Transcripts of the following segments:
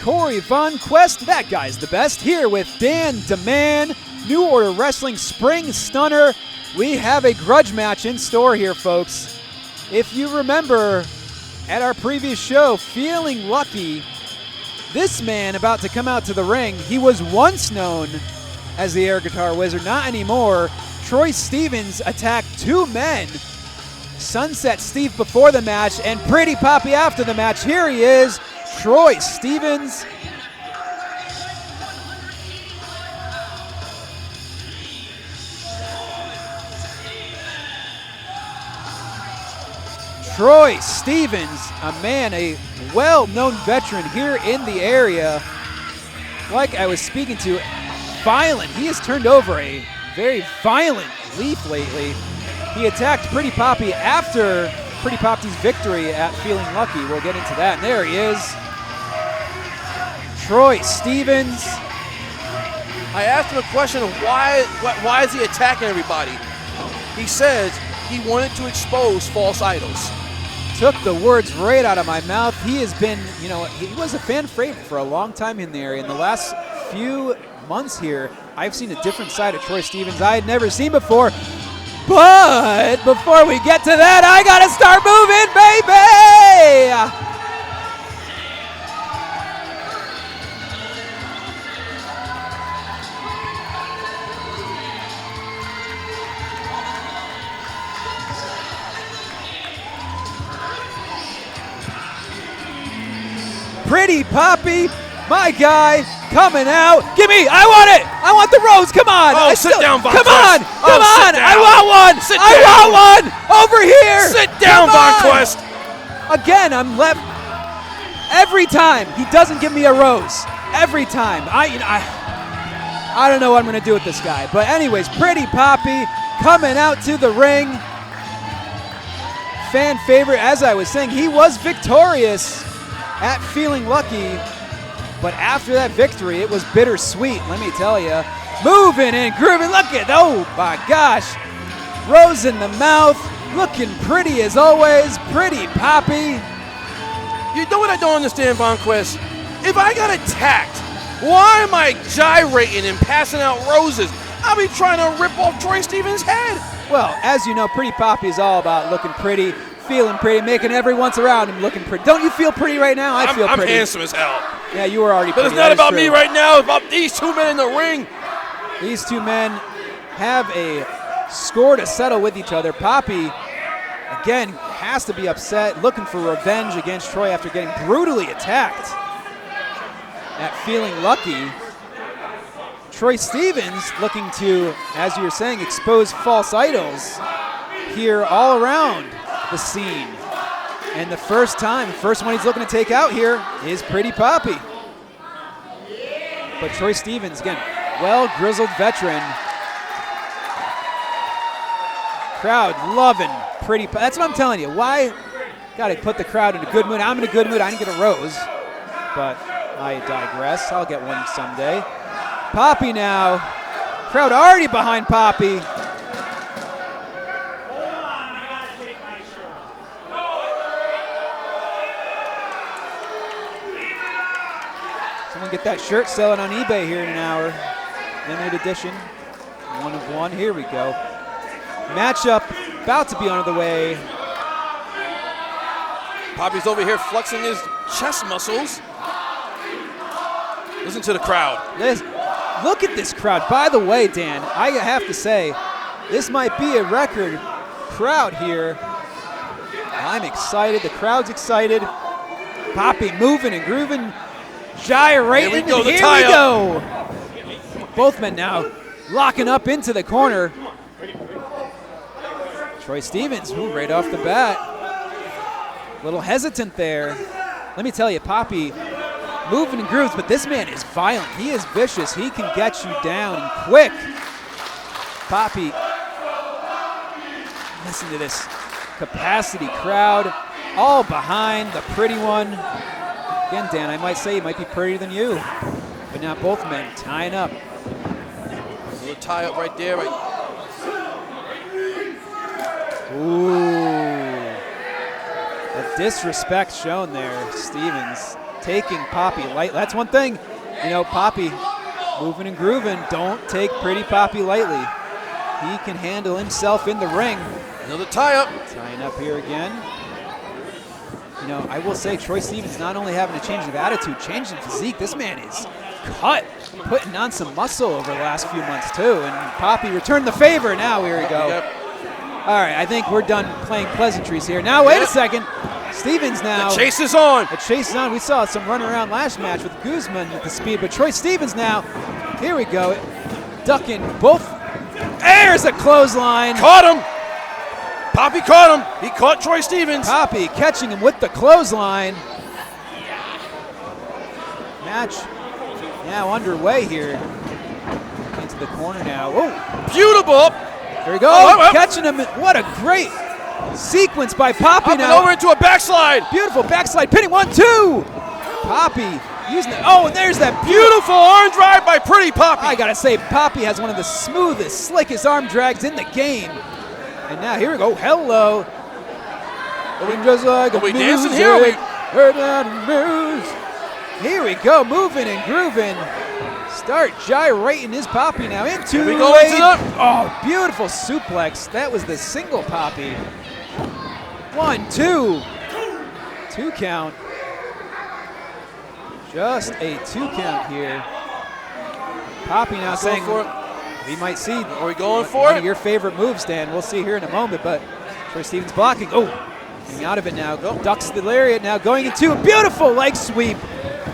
Corey Von Quest, that guy's the best, here with Dan DeMann, New Order Wrestling Spring Stunner. We have a grudge match in store here, folks. If you remember at our previous show, Feeling Lucky, this man about to come out to the ring, he was once known as the Air Guitar Wizard, not anymore. Troy Stevens attacked two men, Sunset Steve before the match and Pretty Papi after the match. Here he is, Troy Stevens. Troy Stevens, a man, a well-known veteran here in the area. Like I was speaking to, violent. He has turned over a very violent leaf lately. He attacked Pretty Papi after Pretty Papi's victory at Feeling Lucky. We'll get into that. And there he is, Troy Stevens. I asked him a question of why is he attacking everybody? He says he wanted to expose false idols. Took the words right out of my mouth. He has been, he was a fan favorite for a long time in the area. In the last few months here, I've seen a different side of Troy Stevens I had never seen before. But before we get to that, I gotta start moving, baby! Pretty Papi, my guy, coming out. Give me, I want it. I want the rose, come on. Oh, sit down, Von Come Quest. on, come on. Sit down. I want one. Sit I down. want one. Over here. Sit down, Von Quest. Again, I'm left. Every time, he doesn't give me a rose. Every time. I don't know what I'm going to do with this guy. But anyways, Pretty Papi coming out to the ring. Fan favorite, as I was saying, he was victorious at Feeling Lucky, but after that victory, it was bittersweet, let me tell you. Moving and grooving, look at, oh my gosh. Rose in the mouth, looking pretty as always, Pretty Papi. You know what I don't understand, Von Quest? If I got attacked, why am I gyrating and passing out roses? I'll be trying to rip off Troy Stevens' head. Well, as you know, Pretty Papi is all about looking pretty, feeling pretty, making everyone's around him looking pretty. Don't you feel pretty right now? I feel pretty. I'm handsome as hell. Yeah, you were already pretty. But it's not about me right now. It's about these two men in the ring. These two men have a score to settle with each other. Papi, again, has to be upset, looking for revenge against Troy after getting brutally attacked at Feeling Lucky. Troy Stevens looking to, as you were saying, expose false idols here all around the scene. And the first one he's looking to take out here is Pretty Papi. But Troy Stevens, again, well-grizzled veteran. Crowd loving Pretty Papi. That's what I'm telling you. Why? Got to put the crowd in a good mood. I'm in a good mood. I didn't get a rose, but I digress. I'll get one someday. Papi now. Crowd already behind Papi. Someone get that shirt selling on eBay here in an hour. Limited edition, 1 of 1. Here we go. Matchup about to be on the way. Papi's over here flexing his chest muscles. Listen to the crowd. Look at this crowd. By the way, Dan, I have to say, this might be a record crowd here. I'm excited. The crowd's excited. Papi moving and grooving, gyrating. Here we go. Here we go. Both men now locking up into the corner. Troy Stevens, right off the bat. A little hesitant there. Let me tell you, Papi moving and grooves, but this man is violent. He is vicious. He can get you down quick. Papi, listen to this capacity crowd, all behind the pretty one. Again, Dan, I might say he might be prettier than you, but now both men tying up. A little tie up right there. Ooh. The disrespect shown there. Stevens taking Papi light. That's one thing, you know, Papi moving and grooving. Don't take Pretty Papi lightly. He can handle himself in the ring. Another tie-up. Tying up here again. You know, I will say Troy Stevens not only having a change of attitude, change in physique. This man is cut, putting on some muscle over the last few months too. And Papi returned the favor. Now here we go. Yep. All right, I think we're done playing pleasantries here. Now wait a second. Stevens now. The chase is on. The chase is on. We saw some run around last match with Guzman at the speed, but Troy Stevens now. Here we go. Ducking both. There's a clothesline. Caught him. Papi caught him. He caught Troy Stevens. Papi catching him with the clothesline. Match now underway here. Into the corner now. Oh, beautiful. There we go. Oh, catching him. What a great sequence by Papi up now. And over into a backslide. Beautiful backslide. Pinning 1-2. Papi using it. Oh, and there's that beautiful arm drag by Pretty Papi. I got to say, Papi has one of the smoothest, slickest arm drags in the game. And now here we go. Hello. Just like are we dancing here? Here we go. Moving and grooving. Start gyrating his Papi now into we go into the. Oh, beautiful suplex. That was the single Papi. 1, 2. 2 count. Just a 2 count here. Papi now saying for it. We might see. Are we going for one it? of your favorite moves, Dan. We'll see here in a moment, but Troy Stevens blocking. Oh, getting out of it now. Ducks the lariat now, going into a beautiful leg sweep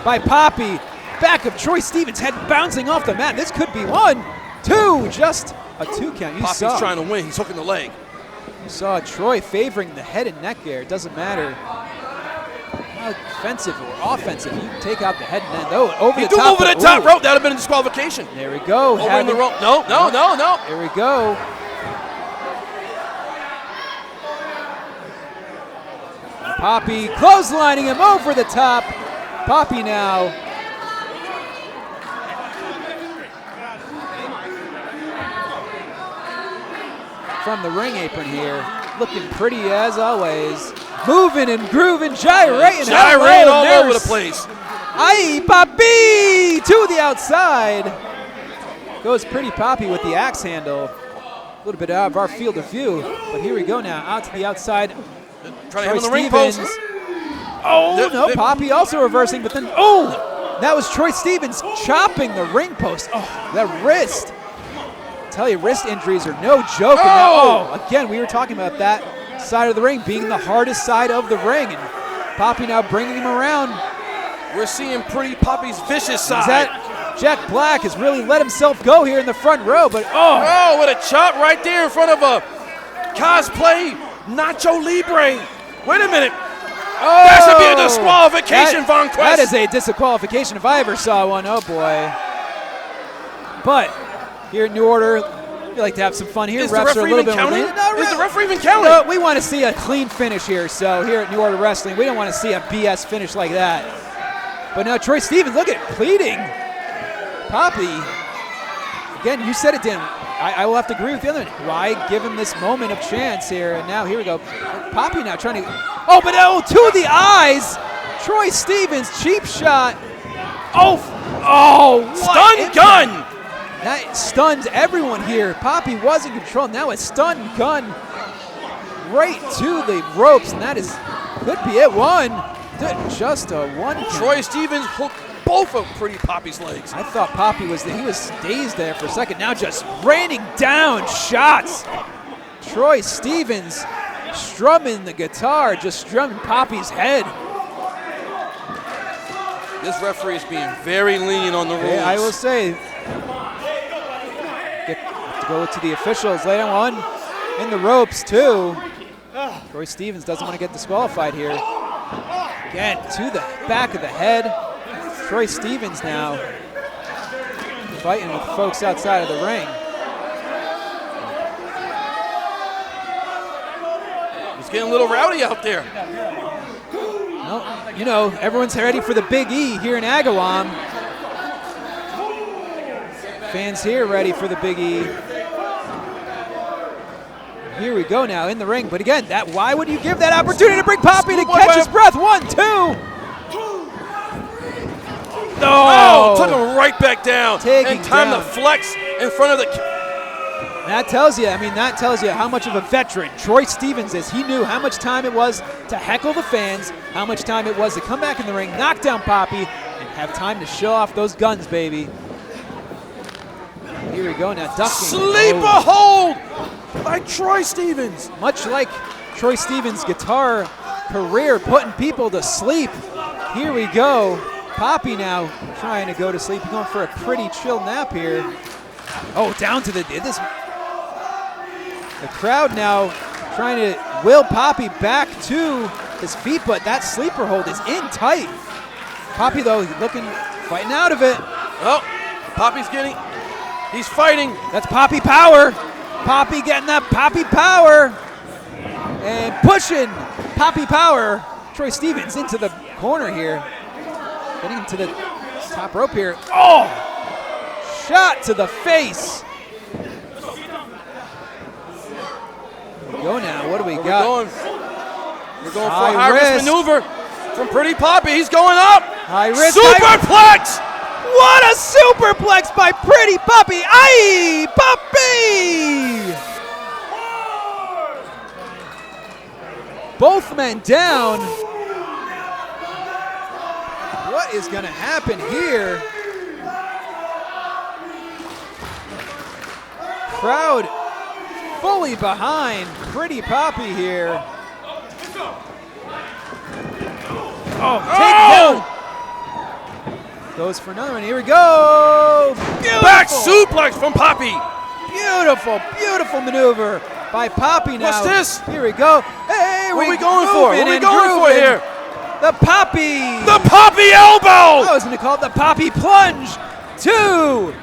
by Papi. Back of Troy Stevens' head bouncing off the mat. This could be 1, 2, just a 2 count. Papi's trying to win. He's hooking the leg. You saw Troy favoring the head and neck there. It doesn't matter how defensive or offensive. You can take out the head and neck. Oh, over the top. Over the top rope. That would have been a disqualification. There we go. Over in the rope. No. Here we go. Papi clotheslining him over the top. Papi now. From the ring apron here. Looking pretty as always. Moving and grooving, gyrating. All over the place. Ay, Papi to the outside. Goes Pretty Papi with the axe handle. A little bit out of our field of view. But here we go now. Out to the outside. Trying to hit on the ring post. Oh, no. Papi also reversing. But then, that was Troy Stevens chopping the ring post. Oh, that wrist. I tell you, wrist injuries are no joke. Again, we were talking about that side of the ring being the hardest side of the ring. And Papi now bringing him around. We're seeing Pretty Papi's vicious side. Jack Black has really let himself go here in the front row, but what a chop right there in front of a cosplay Nacho Libre. Wait a minute. That should be a disqualification, Von Quest. That is a disqualification if I ever saw one. Oh, boy. But here at New Order, we like to have some fun here. Is the referee even counting? Is the referee even counting? No, we want to see a clean finish here. So here at New Order Wrestling, we don't want to see a BS finish like that. But now Troy Stevens, look at pleading. Papi, again, you said it, Dan. I will have to agree with the other one. Why give him this moment of chance here? And now here we go. Papi now trying to, to the eyes. Troy Stevens, cheap shot. Stun gun. That stuns everyone here. Papi was in control. Now a stun gun right to the ropes, and that could be it. Just a 1 count. Troy Stevens hooked both of Pretty Papi's legs. I thought Papi was dazed there for a second. Now just raining down shots. Troy Stevens strumming the guitar, just strumming Papi's head. This referee is being very lenient on the rules. Yeah, I will say. Go to the officials. Later on in the ropes too. Troy Stevens doesn't want to get disqualified here. Again, to the back of the head. Troy Stevens now fighting with folks outside of the ring. It's getting a little rowdy out there. Well, everyone's ready for the Big E here in Agawam. Fans here ready for the Big E. Here we go now in the ring. But again, why would you give that opportunity to bring Papi to catch his breath? 1, 2. Oh, took him right back down. Taking and time down. to flex in front of the... That tells you how much of a veteran Troy Stevens is. He knew how much time it was to heckle the fans, how much time it was to come back in the ring, knock down Papi, and have time to show off those guns, baby. Here we go now, ducking. Sleeper hold by Troy Stevens. Much like Troy Stevens' guitar career, putting people to sleep. Here we go. Papi now trying to go to sleep. He's going for a pretty chill nap here. Oh, down to the crowd now trying to will Papi back to his feet, but that sleeper hold is in tight. Papi, though, fighting out of it. Oh, he's fighting. That's Papi power. Papi getting that Papi power. And pushing Papi power. Troy Stevens into the corner here. Getting to the top rope here. Oh! Shot to the face. Go now. What do we got? We're going for a high-risk maneuver from Pretty Papi. He's going up. High risk. Superplex! What a superplex by Pretty Papi. Aye, Papi! Both men down. What is going to happen here? Crowd fully behind Pretty Papi here. Oh, take down. Goes for another one. Here we go. Beautiful. Back suplex from Papi. Beautiful, beautiful maneuver by Papi now. What's this? Here we go. Hey, what are we going for? What are we going for here? The Papi. The Papi elbow. I was going to call it the Papi plunge. 2.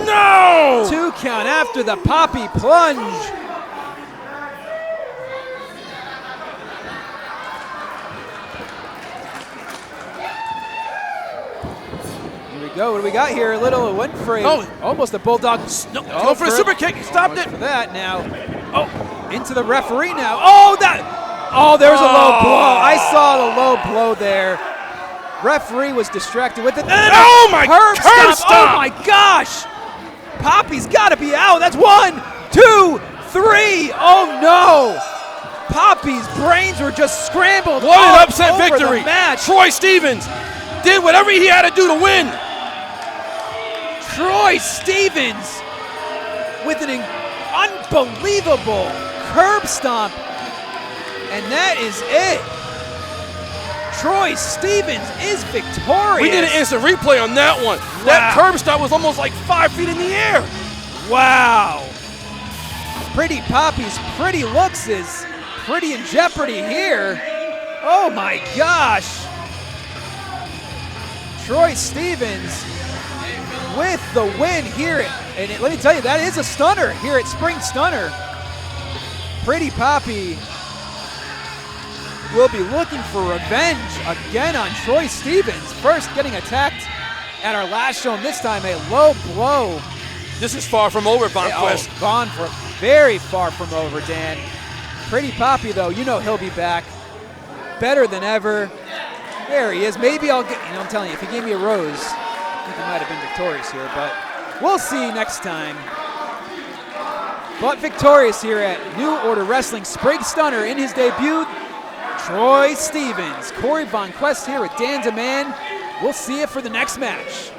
No. 2 count after the Papi plunge. Go. What do we got here? A little Winfrey. Oh, almost a bulldog. No, go for a super kick. He stopped it. For that now. Oh, into the referee now. Oh, there's a low blow. I saw the low blow there. Referee was distracted with it. Oh my! Curb stop! Oh my gosh! Papi's got to be out. That's 1, 2, 3. Oh no! Papi's brains were just scrambled. What an upset victory! Match. Troy Stevens did whatever he had to do to win. Troy Stevens with an unbelievable curb stomp, and that is it. Troy Stevens is victorious. We did an instant replay on that one. Wow. That curb stomp was almost like 5 feet in the air. Wow. Pretty Papi's pretty looks is pretty in jeopardy here. Oh my gosh. Troy Stevens with the win here. And let me tell you, that is a stunner here at Spring Stunner. Pretty Papi will be looking for revenge again on Troy Stevens. First getting attacked at our last show, and this time a low blow. This is far from over, Bonquist. Oh, gone for very far from over, Dan. Pretty Papi, though, you know he'll be back better than ever. There he is. Maybe I'll get, I'm telling you, if he gave me a rose, I think he might have been victorious here, but we'll see next time. But victorious here at New Order Wrestling Spring Stunner in his debut, Troy Stevens. Corey Von Quest here with Dan DeMann. We'll see you for the next match.